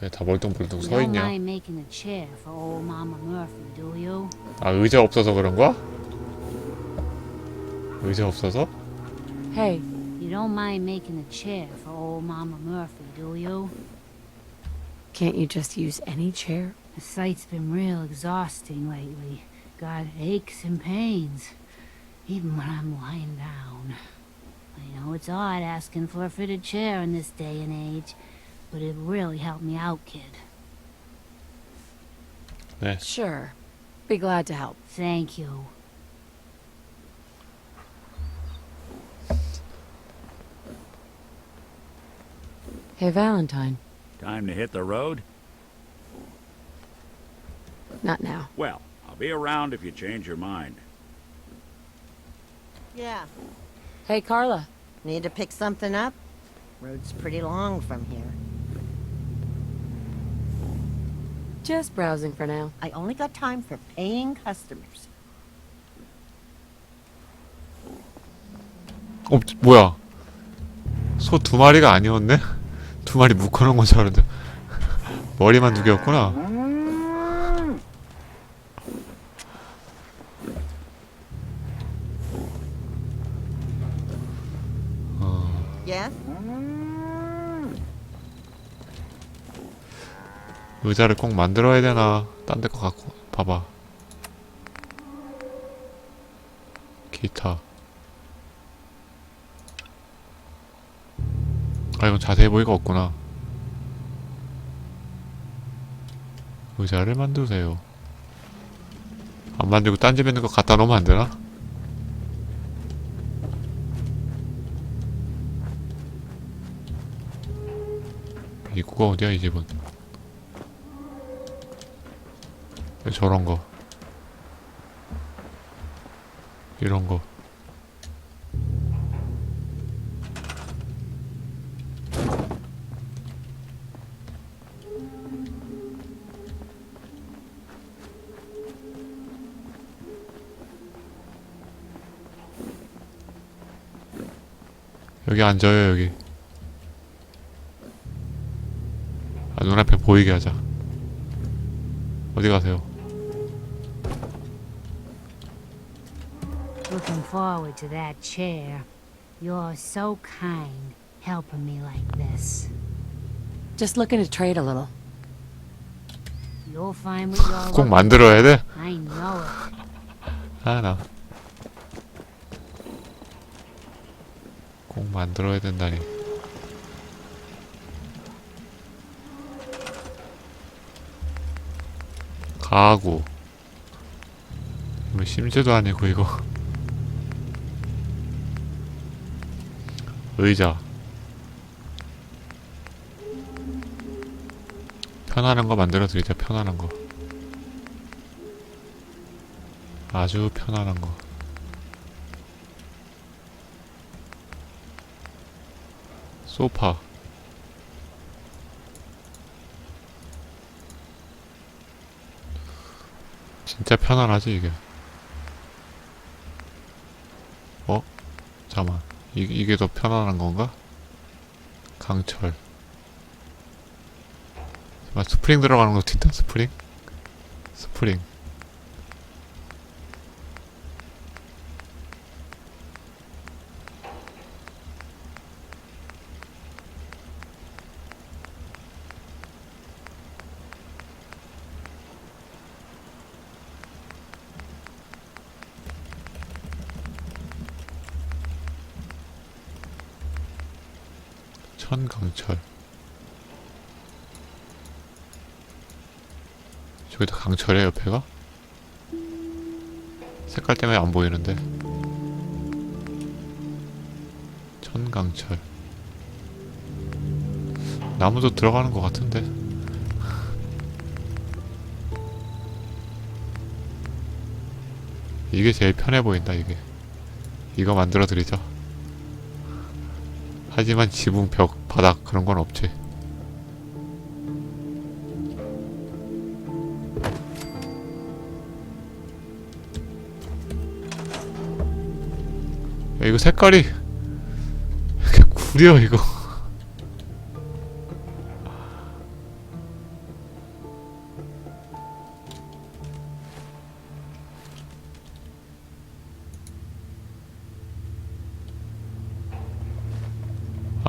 왜 다 멀뚱멀뚱 You 서 don't 있냐? mind making a chair for old Mama Murphy, do you? 아, 의자 없어서 그런 거야? 의자 없어서? Hey, You don't mind making a chair for old Mama Murphy, do you? can't you just use any chair? The site's been real exhausting lately. Got aches and pains, even when I'm lying down. I know it's odd asking for a fitted chair in this day and age, but it really helped me out, kid. 네. Sure. Be glad to help. Thank you. Hey, Valentine. Time to hit the road? Not now. Well, I'll be around if you change your mind. Yeah. Hey, Carla. Need to pick something up? Road's pretty long from here. Just browsing for now. I only got time for paying customers. 뭐야? 소 두 마리가 아니었네? 두 마리 묶어놓은 건 줄 알았는데 머리만 두 개였구나. Yes? 의자를 꼭 만들어야 되나? 딴 데 거 갖고 봐봐. 기타. 아, 이건 자세히 보기가 없구나. 의자를 만드세요. 안 만들고 딴 집에 있는 거 갖다 놓으면 안 되나? 입구가 어디야, 이 집은? 왜 저런 거? 이런 거. 여기 앉아요, 여기. 아, 눈앞에 보이게 하자. 어디 가세요? Looking forward to that chair. You're so kind, helping me like this. Just looking to trade a little. You'll find what you're 꼭 looking 만들어야 돼? for. I know it. 아, 나. 꼭 만들어야 된다니. 가구. 이거 심지도 아니고 이거. 의자. 편안한 거 만들어 드리자. 편안한 거. 아주 편안한 거. 소파. 진짜 편안하지 이게. 어? 잠깐만. 이게 더 편안한 건가? 강철. 아, 스프링 들어가는 거 튄다. 스프링? 스프링. 천강철. 저기다 강철이야 옆에가? 색깔 때문에 안 보이는데. 천강철. 나무도 들어가는 것 같은데. 이게 제일 편해 보인다 이게. 이거 만들어 드리죠. 하지만 지붕, 벽, 바닥 그런 건 없지. 야, 이거 색깔이 이렇게 구려 이거.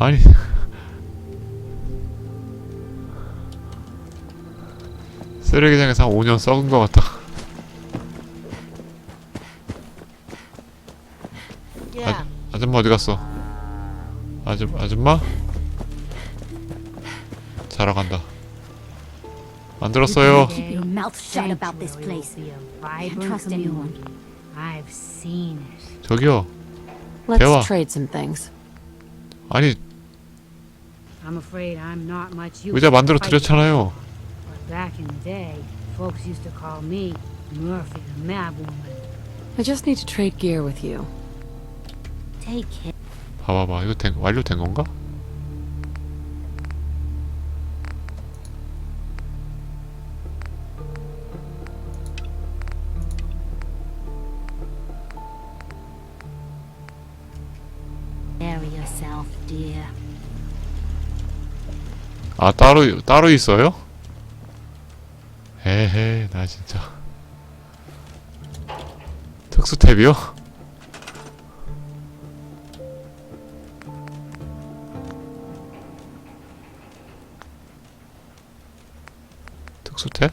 아니 쓰레기장에서 한 5년 썩은 것 같다. Yeah. 아줌마 어디 갔어? 아줌마? 자러 간다. 만들었어요. Keep your mouth shut about this place. Can't trust anyone. I've seen it. 저기요. Let's 대화. trade some things. 아니 I'm afraid I'm not much use. 의자 만들어 to fight 드렸잖아요. But back in the day, folks used to call me Murphy the Mad Woman. I just need to trade gear with you. Take it. 봐봐봐. 이거 완료된 건가? Bury yourself, dear. 아 따로 있어요? 에헤 나 진짜 특수 탭이요? 특수 탭?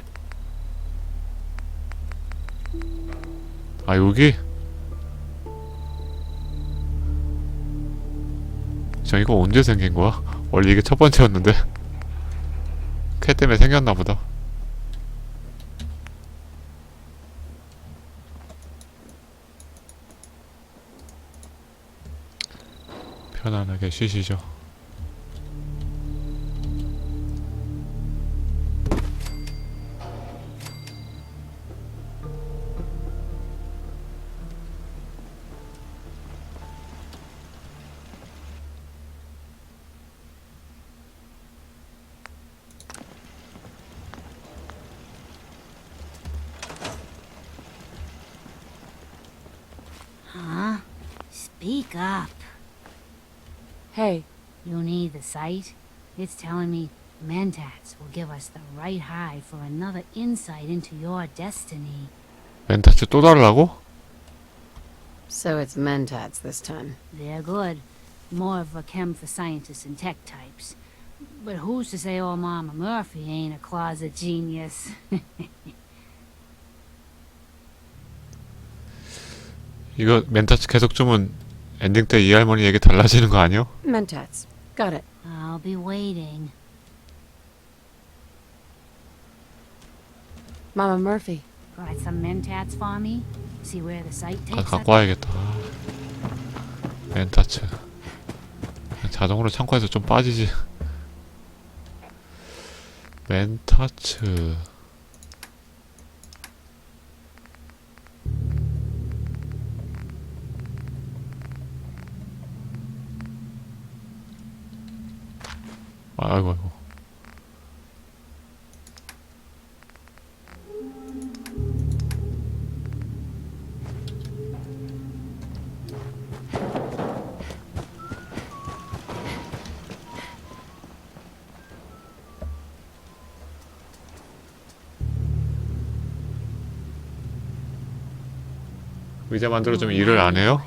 아 여기? 저 이거 언제 생긴 거야? 원래 이게 첫 번째였는데 캐 때문에 생겼나 보다. 편안하게 쉬시죠. Huh? Speak up. Hey, You need the sight? It's telling me Mentats will give us the right high for another insight into your destiny. 멘타츠 또 달라고? so it's mentats this time. They're good. More of a chem for scientists and tech types. But who's to say old Mama Murphy ain't a closet genius? 이거 멘타츠 계속 주면 엔딩 때 이 할머니 얘기 달라지는 거 아니요? Mentats. Got it. I'll be waiting. Mama Murphy. Got some Mentats for me? See where the site 아, takes us? 갖고 와야겠다. 멘타츠 자동으로 창고에서 좀 빠지지. 멘타츠 아이고 아이고. 의자 만들어주면 일을 안 해요?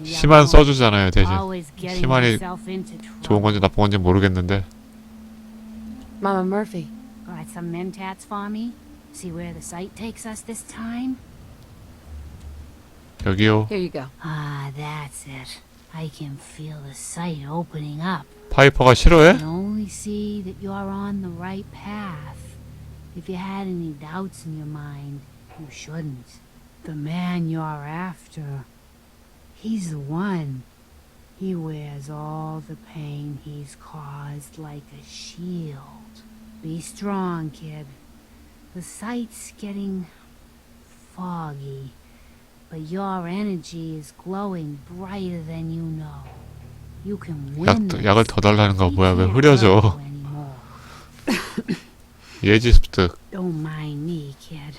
시만 써주잖아요 대신. 시만이 좋은 건지 나쁜 건지 모르겠는데. Mama Murphy. Got some Mentats for me? See where the site takes us this time? 여기요. Here you go. Ah, that's it. I can feel the site opening up. 파이퍼가 I 싫어해? can only see that you're on the right path. If you had any doubts in your mind, you shouldn't. The man you're after, he's the one. He wears all the pain he's caused like a shield. Be strong, kid. The sight's getting foggy, but your energy is glowing brighter than you know. You can win this. 약을 더 달라는 거 뭐야? 왜 He can't 흐려져? hurt you anymore. 예지 습득. Don't mind me, kid.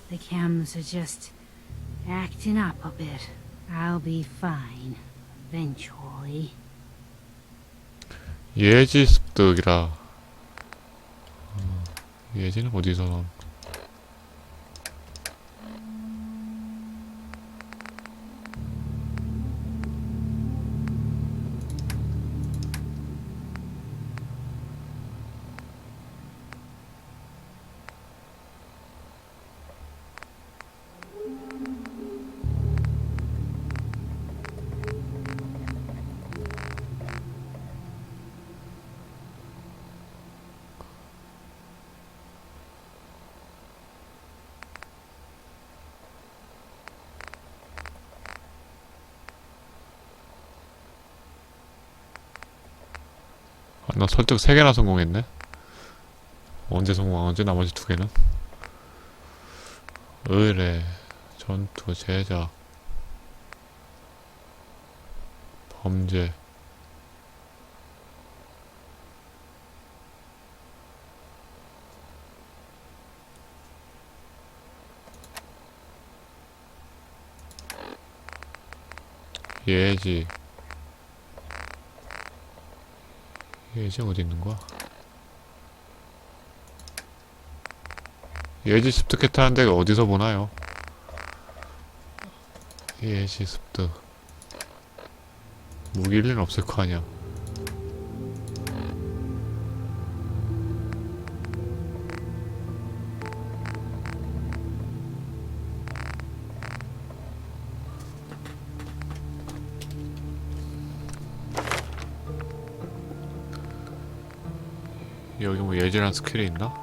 The chems are just acting up a bit. I'll be fine, eventually. 예지 습득이라. 예지는 어디서 나온? 나 설득 3개나 성공했네. 언제 성공한 거지? 나머지 2개는? 의뢰, 전투, 제작, 범죄. 예지. 예지 어디 있는 거야? 예지 습득했다는 데가 어디서 보나요? 예지 습득. 무기일 리는 없을 거 아니야. 여기 뭐 예지란 스킬이 있나?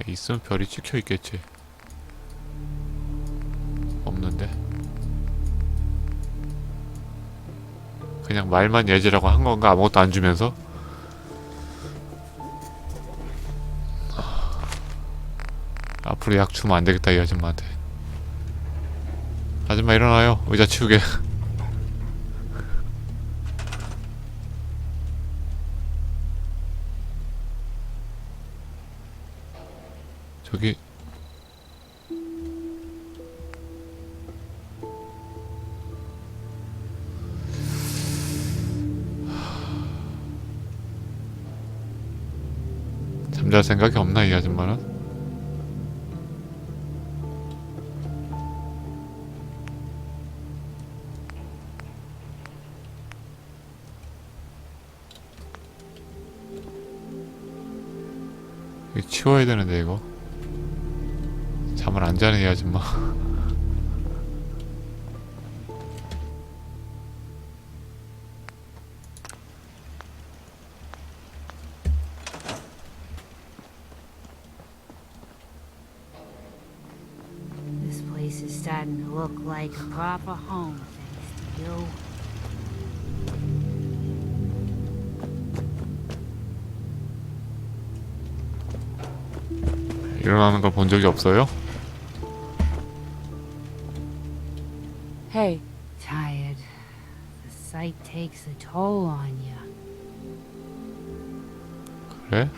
있으면 별이 찍혀 있겠지. 없는데. 그냥 말만 예지라고 한 건가? 아무것도 안 주면서? 앞으로 약 주면 안 되겠다, 이 아줌마한테. 아줌마 일어나요. 의자 치우게. 저기 잠잘 생각이 없나 이 아줌마는? 이거 치워야 되는데 이거 잠을 안 자네 이 아줌마. This place is starting to look like a proper home, thanks to you. 일어나는 걸 본 적이 없어요? Hey, Tired. The sight takes a toll on you. 그래?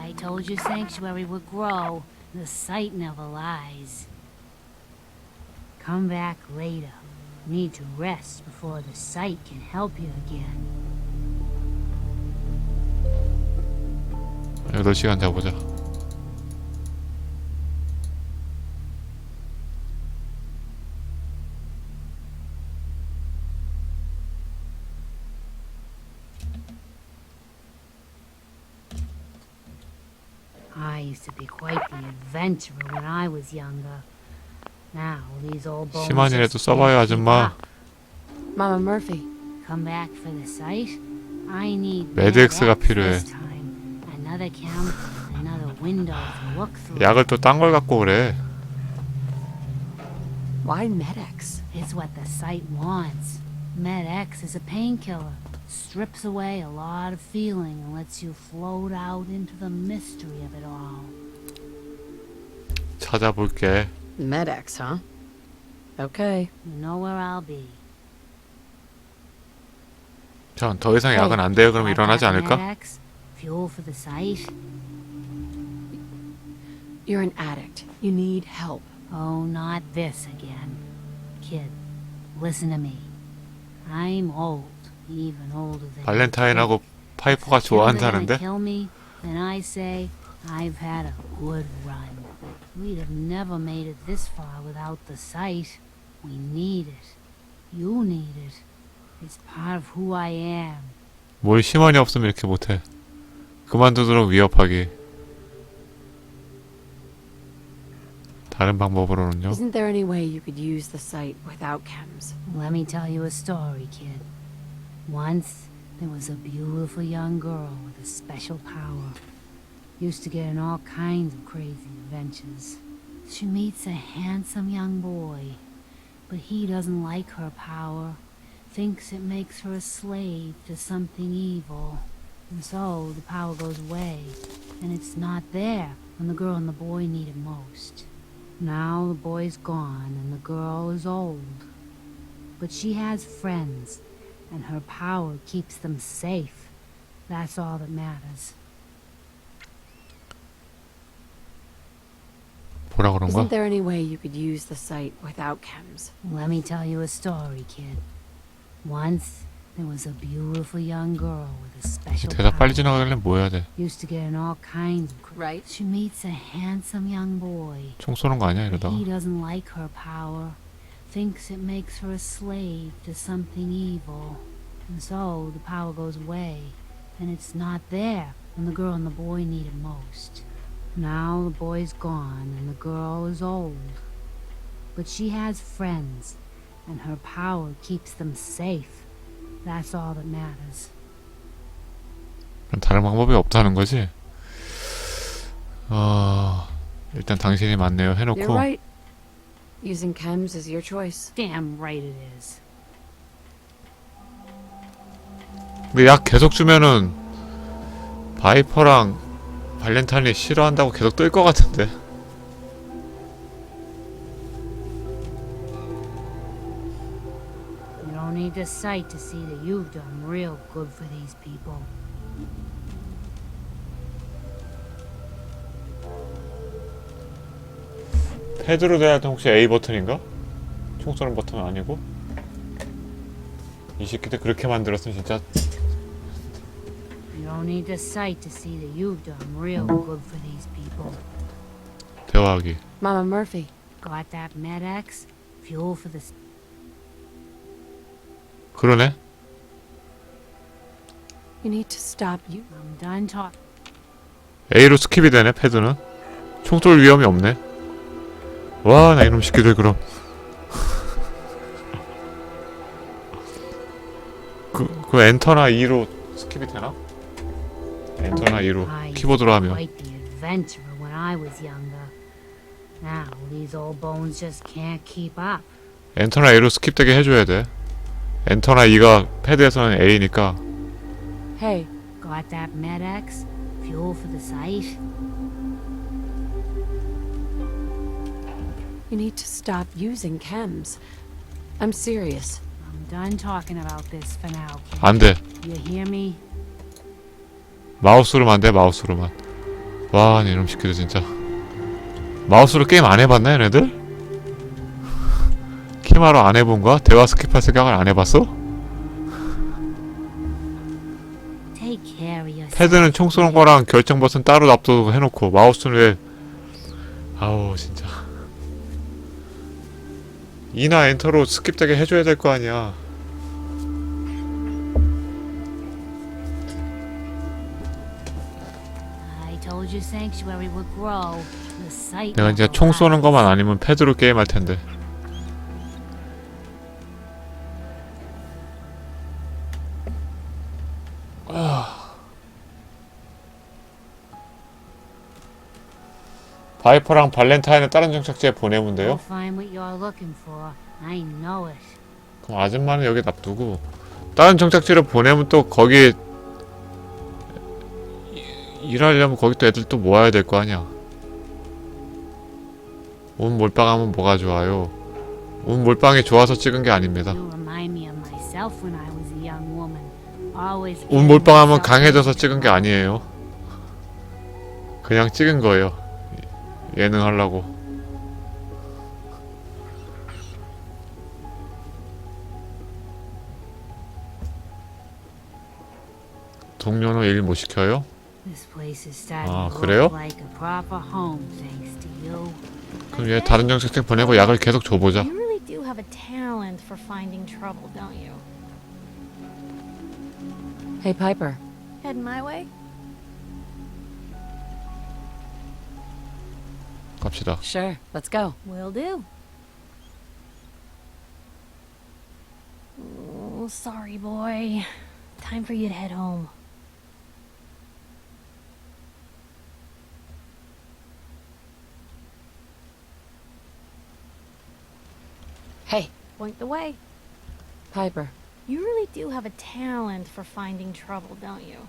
I told you sanctuary would grow. The sight never lies. Come back later. Need to rest before the sight can help you again. 8시간 자보자. I used to be quite the adventurer when I was younger. Now these old bones 시간이라도 써봐요 아줌마. Mama Murphy. Come back for the sight. I need 매드엑스가 Med-X 필요해. this time. Another camp, another window to look through. 약을 또 딴 걸 갖고 그래. Why Med-X? It's what the sight wants. Med-X is a painkiller. Strips away a lot of feeling and lets you float out into the mystery of it all. 찾아볼게. Med-X, huh? Okay. You know where I'll be. 전 더 이상 약은 안 돼요. 그럼 일어나지 않을까? Med-X, fuel for the sight. You're an addict. You need help. Oh, not this again. Kid, listen to me. I'm old, even older than 발렌타인하고 파이퍼가 좋아한다는데? Kill me, then I say I've had a good run. We'd have never made it this far without the sight. We need it. You need it. It's part of who I am. 뭘 시간이 없으면 이렇게 못해. 그만두도록 위협하기. 다른 방법으로는요? Isn't there any way you could use the sight without chems? Let me tell you a story, kid. Once, there was a beautiful young girl with a special power. Used to get in all kinds of crazy adventures. She meets a handsome young boy, but he doesn't like her power, thinks it makes her a slave to something evil. And so the power goes away, and it's not there when the girl and the boy need it most. Now the boy's gone and the girl is old. But she has friends, and her power keeps them safe. That's all that matters. 뭐라 그런 거야? Isn't there any way you could use the site without chems? Let me tell you a story, kid. Once, there was a beautiful young girl with a special 대답 빨리 power. 지나가길래 뭐 해야 돼? Used to get in all kinds of Right. She meets a handsome young boy. 총 쏘는 거 아니야 이러다가? He doesn't like her power, thinks it makes her a slave to something evil. And so the power goes away, and it's not there when the girl and the boy need it most. Now the boy's gone and the girl is old. But she has friends, and her power keeps them safe. That's all that matters. 그럼 다른 방법이 없다는 거지? 일단 당신이 맞네요 You're 해놓고 right. Using chems is your choice. Damn right it is. 근데 약 계속 주면은 바이퍼랑 발렌타인이 싫어한다고 계속 뜰 것 같은데. You don't need the sight to see that you've done real good for these people. 패드로 돼야 돼. 혹시 A 버튼인가? 총 쏘는 버튼은 아니고? 이 새끼들 그렇게 만들었으면 진짜 You don't need the sight to see that you've done real good for these people. 대화하기. Mama Murphy. Got that Med-X? Fuel for the... 그러네? You need to stop you. I'm done talking. A로 스킵이 되네 패드는. 총 쏠 위험이 없네. 와 나 이놈 새끼들 그럼 그 엔터나 E로 스킵이 되나? 엔터나 E로 I 키보드로 하면 quite the adventurer when I was younger. Now these old bones just can't keep up. 엔터나 A로 스킵되게 해줘야 돼. 엔터나 E가 패드에서는 A니까. Hey, Got that Med-X? Fuel for the sight? you need to stop using chems. I'm serious. I'm done talking about this for now, kid. 안돼. You hear me? 마우스로만 돼 마우스로만. 와 이놈 새끼들 진짜. 마우스로 게임 안 해봤나 얘네들? 키마로 안 해본 거야? 대화 스킵할 생각을 안 해봤어? Take care of yourself. 패드는 총 쏘는 거랑 결정 버튼 따로 납도 해놓고 마우스는 왜 아우 진짜 E나 엔터로 스킵되게 해줘야 될 거 아니야. I told you sanctuary would grow. The sight 내가 이제 never 총 쏘는 lies. 것만 아니면 패드로 게임할 텐데. 바이퍼랑 발렌타인은 다른 정착지에 보내면 You'll 돼요? find what you're looking for. I know it. 그럼 아줌마는 여기 놔두고 다른 정착지로 보내면 또 거기 일하려면 거기 또 애들 또 모아야 될 거 아니야. 온 몰빵하면 뭐가 좋아요? 온 몰빵이 좋아서 찍은 게 아닙니다. You remind me of myself when I was a young woman. Always 온 getting 몰빵하면 myself 강해져서 into 찍은 게 아니에요. 그냥 찍은 거예요. 예능 하려고. 동료는 일 못 시켜요? This place is starting 아, to 그래요? look like a proper home thanks to you. 그럼 얘 다른 정착지 보내고 약을 계속 줘보자. You really do have a talent for finding trouble, don't you? Hey, Piper. Head my way? 갑시다. Sure, let's go. Will do. Oh, sorry, boy. Time for you to head home. point the way. Piper, You really do have a talent for finding trouble, don't you?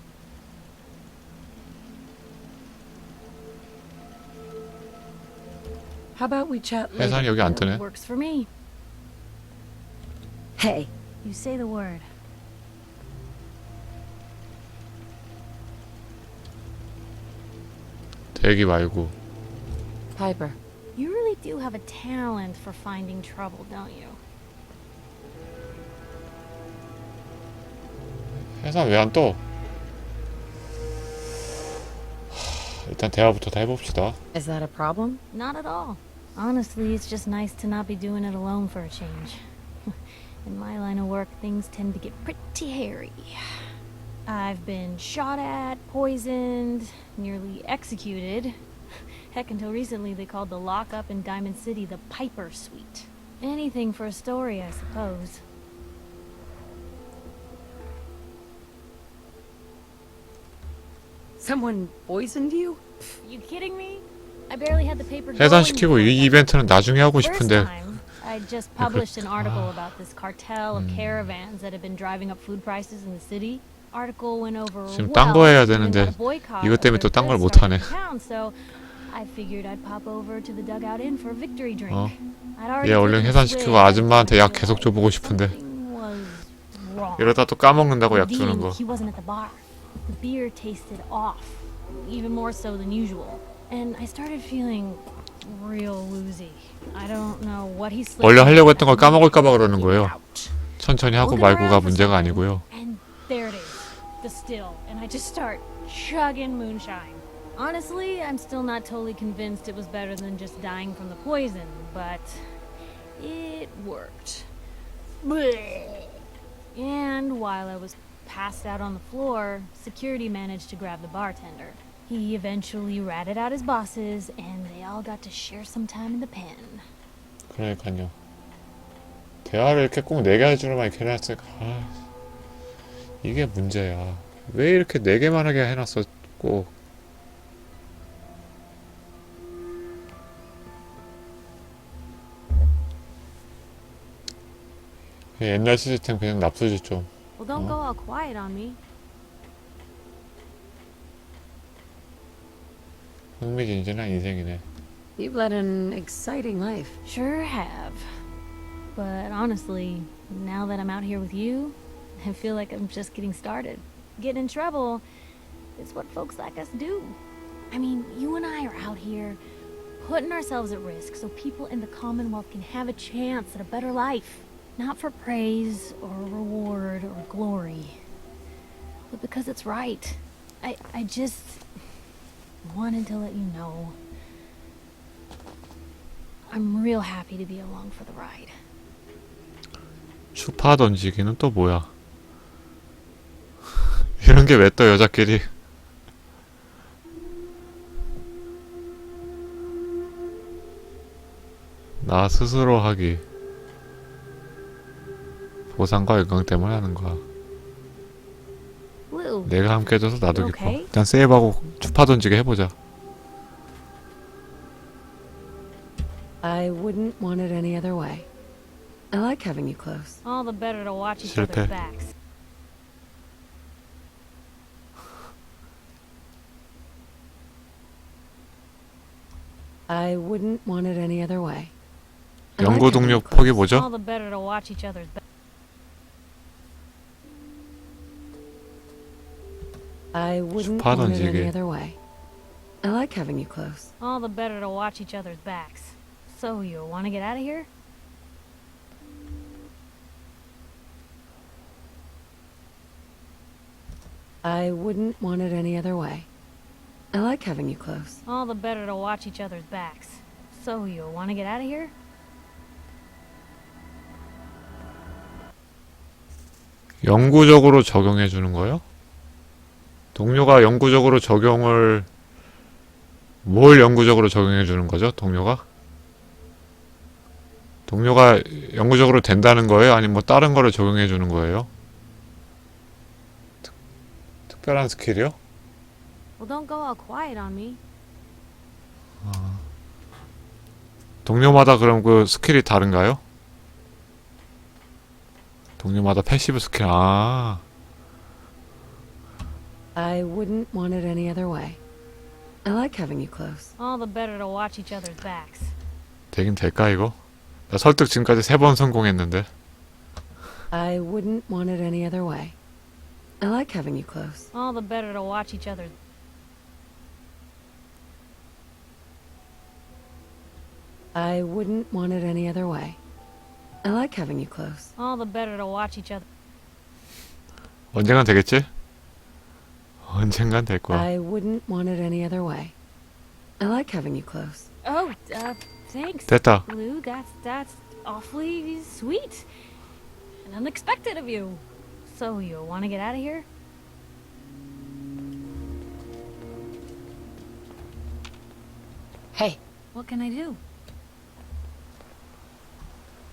how about we chat 해산이 later? 여기 안 뜨네. Works for me. Hey, You say the word. 대기 말고. Piper, You really do have a talent for finding trouble, don't you? 해산 왜 안 떠? 일단 대화부터 다 해봅시다. is that a problem? Not at all. Honestly, it's just nice to not be doing it alone for a change. In my line of work, things tend to get pretty hairy. I've been shot at, poisoned, nearly executed. Heck, until recently they called the lockup in Diamond City the Piper Suite. Anything for a story, I suppose. Someone poisoned you? You kidding me? I barely had the paper going 해산시키고 before 이 that. 이벤트는 나중에 하고 First 싶은데 time, I just published an article about this cartel of caravans that had been driving up food prices in the city. Article went over 지금 well. 딴거 해야 even 되는데 got a boycott 이것 때문에 of 또 their 딴 걸 goods 못 starting 하네. in town, so I figured I'd pop over to the dugout inn for a victory drink. 어. I'd already 얘 얼른 taken a 해산시키고 swig 아줌마한테 when I 약 계속 줘보고 realized 싶은데 something was wrong. 이러다 또 까먹는다고 약 주는 Indeed, 거. he wasn't at the bar. The beer tasted off, even more so than usual. And I started feeling real woozy. I don't know what he slipped 원래 in, 하려고 but 했던 걸 I 까먹을까봐 그러는 needed 거예요. out. 천천히 하고 Looking 말고가 around for 문제가 something, 아니고요. And there it is, the still. And I just start chugging moonshine. Honestly, I'm still not totally convinced it was better than just dying from the poison, but it worked. Blech. And while I was passed out on the floor, security managed to grab the bartender. He eventually ratted out his bosses, and they all got to share some time in the pen. 그러니까요. 대화를 이렇게 꼭 4개 해주려면 이렇게 해놨을까. 아, 이게 문제야. 왜 이렇게 4개만 하게 해놨어 꼭. 옛날 시스템 그냥 납수지 좀. Well, don't go all quiet on me. 흥미진진한 인생이네. You've led an exciting life. Sure have. But honestly, now that I'm out here with you, I feel like I'm just getting started. Getting in trouble is what folks like us do. I mean, you and I are out here putting ourselves at risk so people in the Commonwealth can have a chance at a better life. Not for praise or reward or glory, but because it's right. I just wanted to let you know I'm real happy to be along for the ride. 추파 던지기는 또 뭐야? 이런 게 왜 또 여자끼리? 나 스스로 하기. 보상과 영광 때문에 하는 거야. Blue, 내가 함께 해줘서 나도 기뻐. Okay. 일단 세이브하고 추파 던지기 해보자. I wouldn't want it any other way. I like having you close. all the better to watch each 실패. other's backs. I wouldn't want it any other way. I like 연구 having 동력 you 폭이 close. 뭐죠? All the better to watch each other's backs. I wouldn't 추파 want it any 던지기. other way. I like having you close. All the better to watch each other's backs. So you want to get out of here? I wouldn't want it any other way. I like having you close. All the better to watch each other's backs. So you want to get out of here? 영구적으로 적용해 주는 거요? 동료가 영구적으로 적용을 뭘 영구적으로 적용해 주는 거죠? 동료가? 동료가 영구적으로 된다는 거예요? 아니면 뭐 다른 거를 적용해 주는 거예요? 특별한 스킬이요? Well, don't go all quiet on me. 동료마다 그럼 그 스킬이 다른가요? 동료마다 패시브 스킬. 아, I wouldn't want it any other way. I like having you close. All the better to watch each other's backs. 되긴 될까 이거? 나 설득 지금까지 3번 성공했는데. I wouldn't want it any other way. I like having you close. All the better to watch each other. I wouldn't want it any other way. I like having you close. All the better to watch each other. 언젠간 되겠지? 언젠간 될 거야. I wouldn't want it any other way. I like having you close. Oh, thanks. 됐다. Lou, that's awfully sweet and unexpected of you. So you want to get out of here? Hey. What can I do?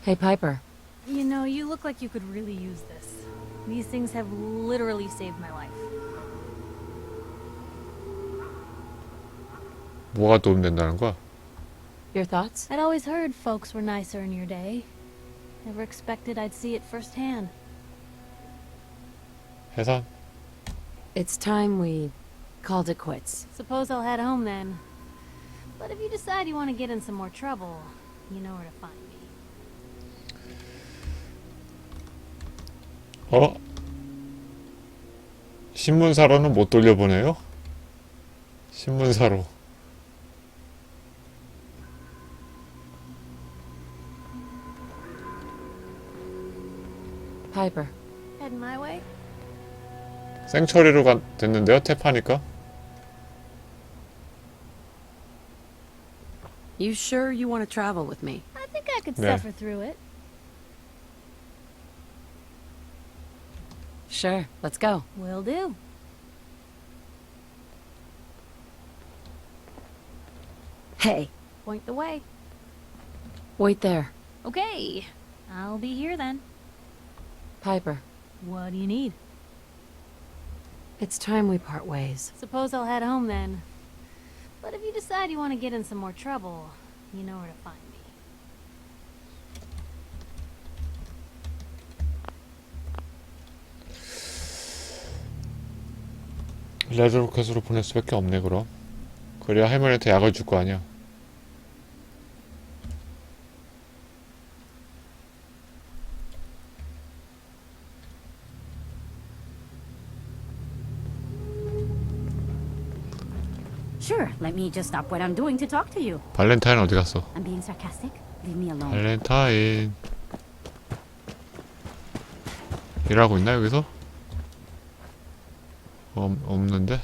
Hey, Piper. You know, you look like you could really use this. These things have literally saved my life. 뭐가 도움된다는 거야? Your thoughts? I'd always heard folks were nicer in your day. Never expected I'd see it firsthand. 해산? It's time we called it quits. Suppose I'll head home then. But if you decide you want to get in some more trouble, you know where to find me. 어? 신문사로는 못 돌려보내요? 신문사로. Piper. Heading my way? 생처리로 됐는데요? 탭하니까? You sure you want to travel with me? I think I could Yeah. suffer through it. Sure, let's go. Will do. Hey, Point the way. wait there. Okay. I'll be here then. Piper, What do you need? it's time we part ways. Suppose I'll head home then. But if you decide you want to get in some more trouble, you know where to find me. 레드로켓으로 보낼 수밖에 없네 그럼. 그래야 할머니한테 약을 줄 거 아니야. Sure, let me just stop what I'm doing to talk to you. 발렌타인 어디 갔어? I'm being sarcastic. Leave me alone. 발렌타인 일하고 있나 여기서? 없는데?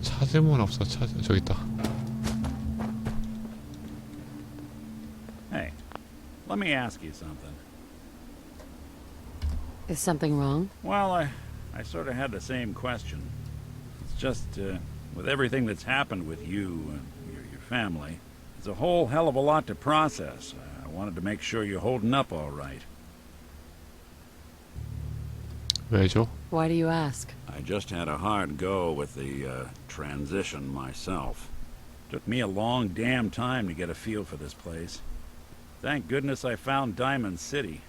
찾으면 없어. 저기 있다. Hey, let me ask you something. Is something wrong? Well, I sort of had the same question. It's just, with everything that's happened with you and your family, it's a whole hell of a lot to process. I wanted to make sure you're holding up all right. 왜죠? Why do you ask? I just had a hard go with the transition myself. Took me a long damn time to get a feel for this place. Thank goodness I found Diamond City.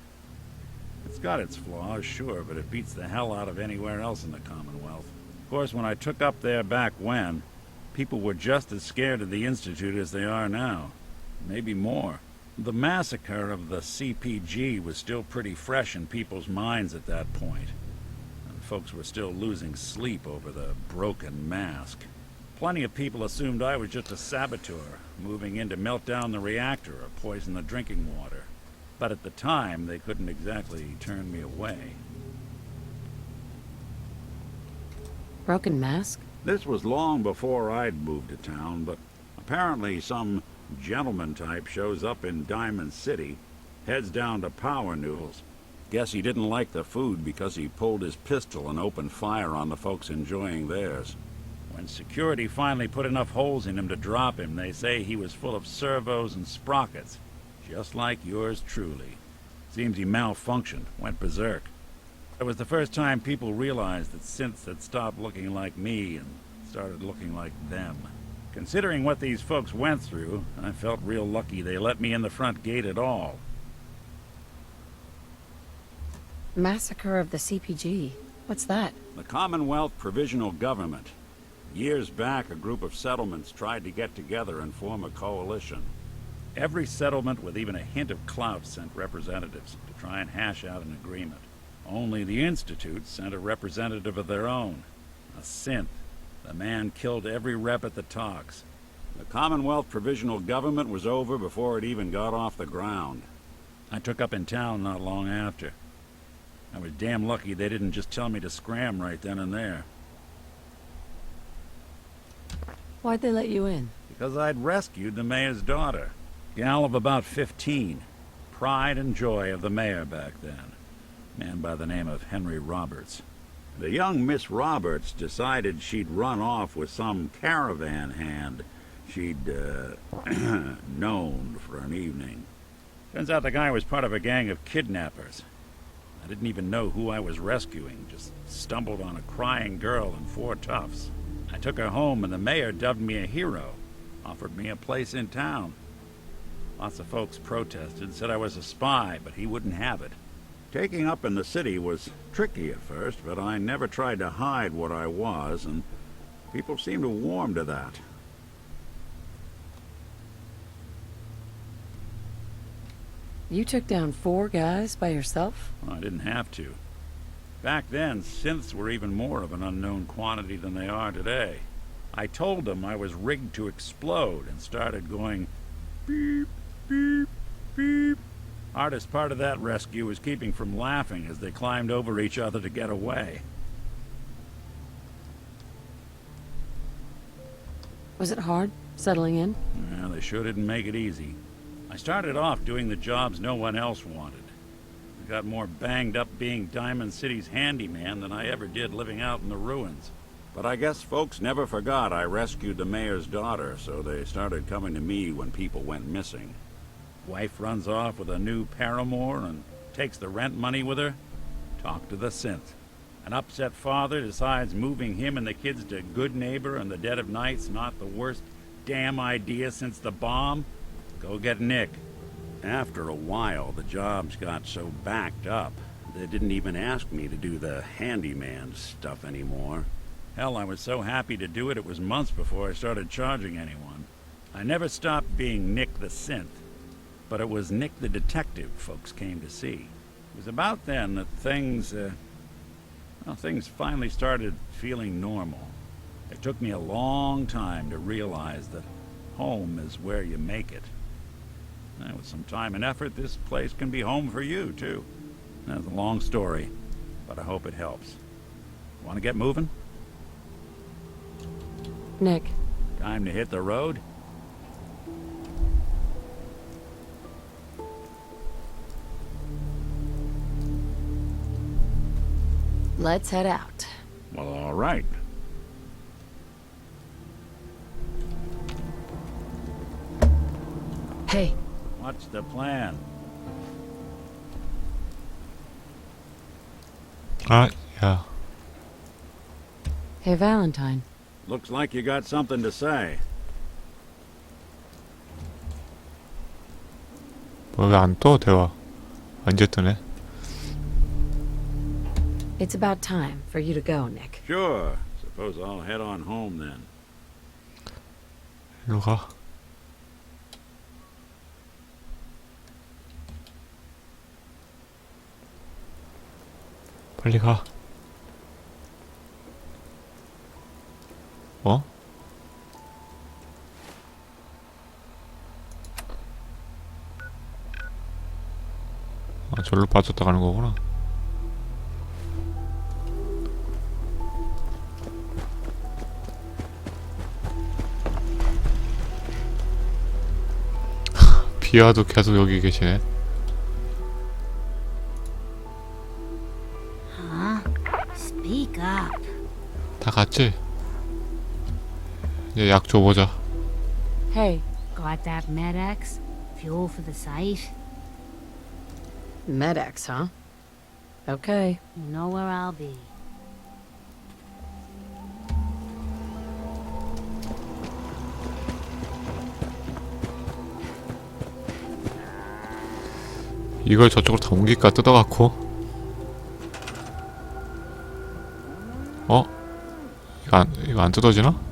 It's got its flaws, sure, but it beats the hell out of anywhere else in the Commonwealth. Of course, when I took up there back when, people were just as scared of the Institute as they are now. Maybe more. The massacre of the CPG was still pretty fresh in people's minds at that point. And folks were still losing sleep over the broken mask. Plenty of people assumed I was just a saboteur, moving in to melt down the reactor or poison the drinking water. But at the time, they couldn't exactly turn me away. Broken mask? This was long before I'd moved to town, but apparently some gentleman type shows up in Diamond City, heads down to Power Noodles. Guess he didn't like the food because he pulled his pistol and opened fire on the folks enjoying theirs. When security finally put enough holes in him to drop him, they say he was full of servos and sprockets, just like yours truly. Seems he malfunctioned, went berserk. It was the first time people realized that synths had stopped looking like me and started looking like them. Considering what these folks went through, I felt real lucky they let me in the front gate at all. Massacre of the CPG. What's that? The Commonwealth Provisional Government. Years back, a group of settlements tried to get together and form a coalition. Every settlement with even a hint of clout sent representatives to try and hash out an agreement. Only the Institute sent a representative of their own. A synth. The man killed every rep at the talks. The Commonwealth Provisional Government was over before it even got off the ground. I took up in town not long after. I was damn lucky they didn't just tell me to scram right then and there. Why'd they let you in? Because I'd rescued the mayor's daughter. Gal of about 15. Pride and joy of the mayor back then. Man by the name of Henry Roberts. The young Miss Roberts decided she'd run off with some caravan hand she'd, known for an evening. Turns out the guy was part of a gang of kidnappers. I didn't even know who I was rescuing, just stumbled on a crying girl and 4 toughs. I took her home and the mayor dubbed me a hero, offered me a place in town. Lots of folks protested, said I was a spy, but he wouldn't have it. Taking up in the city was tricky at first, but I never tried to hide what I was, and people seemed to warm to that. You took down 4 guys by yourself? Well, I didn't have to. Back then, synths were even more of an unknown quantity than they are today. I told them I was rigged to explode and started going beep, beep, beep. Hardest part of that rescue was keeping from laughing as they climbed over each other to get away. Was it hard, settling in? Well, they sure didn't make it easy. I started off doing the jobs no one else wanted. I got more banged up being Diamond City's handyman than I ever did living out in the ruins. But I guess folks never forgot I rescued the mayor's daughter, so they started coming to me when people went missing. Wife runs off with a new paramour and takes the rent money with her. Talk to the synth. An upset father decides moving him and the kids to Good Neighbor in the dead of night's not the worst damn idea since the bomb. Go get Nick. After a while, the jobs got so backed up, they didn't even ask me to do the handyman stuff anymore. Hell, I was so happy to do it, it was months before I started charging anyone. I never stopped being Nick the synth, but it was Nick the detective folks came to see. It was about then that things finally started feeling normal. It took me a long time to realize that home is where you make it. And with some time and effort, this place can be home for you, too. That's a long story, but I hope it helps. Want to get moving? Nick, Time to hit the road? let's head out. Well, all right. Hey, What's the plan? 아, 야. hey Valentine. Looks like you got something to say. 왜 안 떠, 대화. 언제 뜨네? It's about time for you to go, Nick. Sure. Suppose I'll head on home then. 일로 가. 빨리 가. 어? 아, 절로 빠졌다 가는 거구나. 비아도 계속 여기 계시네. Huh? Speak up. 다 갔지? 이제 약 줘보자. Hey, Got that Med-X? Fuel for the site? Med-X, huh? Okay. You know where I'll be. 이걸 저쪽으로 다 옮길까 뜯어갖고. 이거 안 뜯어지나?